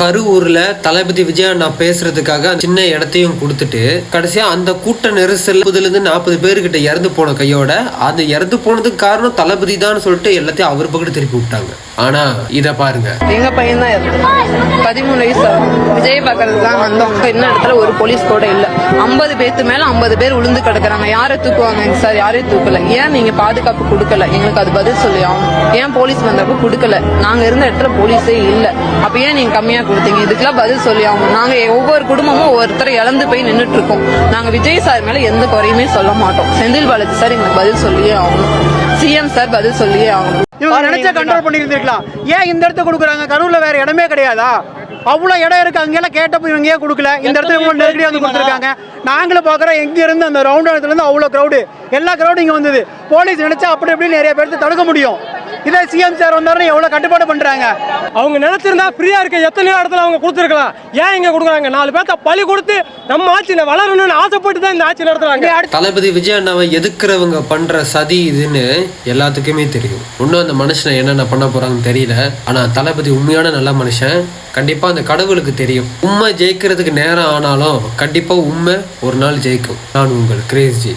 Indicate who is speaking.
Speaker 1: கரூர்ல தளபதி விஜய் நான் பேசுறதுக்காக சின்ன இடத்தையும் கொடுத்துட்டு கடைசியா அந்த கூட்ட நெரிசல் 40 பேர்கிட்ட இறந்து போன கையோட அது இறந்து போனதுக்கு காரணம் தளபதி தான் சொல்லிட்டு எல்லாத்தையும் அவர் பக்கத்து திருப்பி விட்டாங்க. ஆனா இத பாருங்க,
Speaker 2: எங்க பையன் தான் 13 வயசு விஜய் பார்க்கறதுக்கு தான் வந்தோம். என்ன இடத்துல ஒரு போலீஸ் கூட இல்ல. 50 பேருக்கு மேல 50 பேர் விழுந்து கிடக்குறாங்க. யாரை தூக்குவாங்க சார்? யாரையும் தூக்கல. ஏன் நீங்க பாதுகாப்பு கொடுக்கல? எங்களுக்கு அது பதில் சொல்லி ஆகணும். ஏன் போலீஸ் வந்தப்ப கொடுக்கல? நாங்க இருந்த இடத்துல போலீஸே இல்ல. அப்ப ஏன் நீங்க கம்மியா கொடுத்தீங்க? இதுக்கெல்லாம் பதில் சொல்லி ஆகணும். நாங்க ஒவ்வொரு குடும்பமும் ஒவ்வொருத்தரை இழந்து போய் நின்றுட்டு இருக்கோம். நாங்க விஜய் சார் மேல எந்த குறையுமே சொல்ல மாட்டோம். செந்தில் பாலாஜி சார் எங்களுக்கு பதில் சொல்லியே ஆகணும். சிஎம் சார் பதில் சொல்லியே ஆகணும்.
Speaker 3: இவங்க நினைச்சா கண்ட்ரோல் பண்ணி இருந்திருக்கலாம். ஏன் இந்த இடத்த கொடுக்குறாங்க? கரூர்ல வேற இடமே கிடையாதா? அவ்வளவு இடம் இருக்கு. அங்கெல்லாம் கேட்டப்ப இவங்க ஏன் கொடுக்கல? இந்த இடத்துல இவங்க நெருக்கடியா வந்து கொடுத்துருக்காங்க. நாங்களும் பாக்குறோம், எங்க இருந்து அந்த ரவுண்ட் இடத்துல இருந்து அவ்வளவு கிரௌடு, எல்லா கிரௌடும் இங்க வந்தது. போலீஸ் நினைச்சா அப்படி எப்படி நிறைய பேருக்கு தடுக்க முடியும். இதே சிஎம் சார் வந்தாரு எவ்வளவு கட்டுப்பாடு பண்றாங்க.
Speaker 4: அவங்க நினைச்சிருந்தா ஃப்ரீயா இருக்க எத்தனையோ இடத்துல அவங்க கொடுத்துருக்கலாம். ஏன் இங்க கொடுக்குறாங்க? 4 பேர்த்த பழி கொடுத்து நம்ம ஆட்சி வளரணும்னு ஆசைப்பட்டு தான் இந்த ஆட்சி நடத்துறாங்க.
Speaker 1: தளபதி விஜய் அண்ணாவை எதுக்குறவங்க பண்ற சதி இதுன்னு எல்லாத்துக்குமே தெரியும். இன்னும் அந்த மனுஷனை என்னென்ன பண்ண போறாங்கன்னு தெரியல. ஆனா தளபதி உண்மையான நல்ல மனுஷன். கண்டிப்பா அந்த கடவுளுக்கு தெரியும். உண்மை ஜெயிக்கிறதுக்கு நேரம் ஆனாலும் கண்டிப்பா உண்மை ஒரு நாள் ஜெயிக்கும். நான் உங்கள் கிரேஸ் ஜி.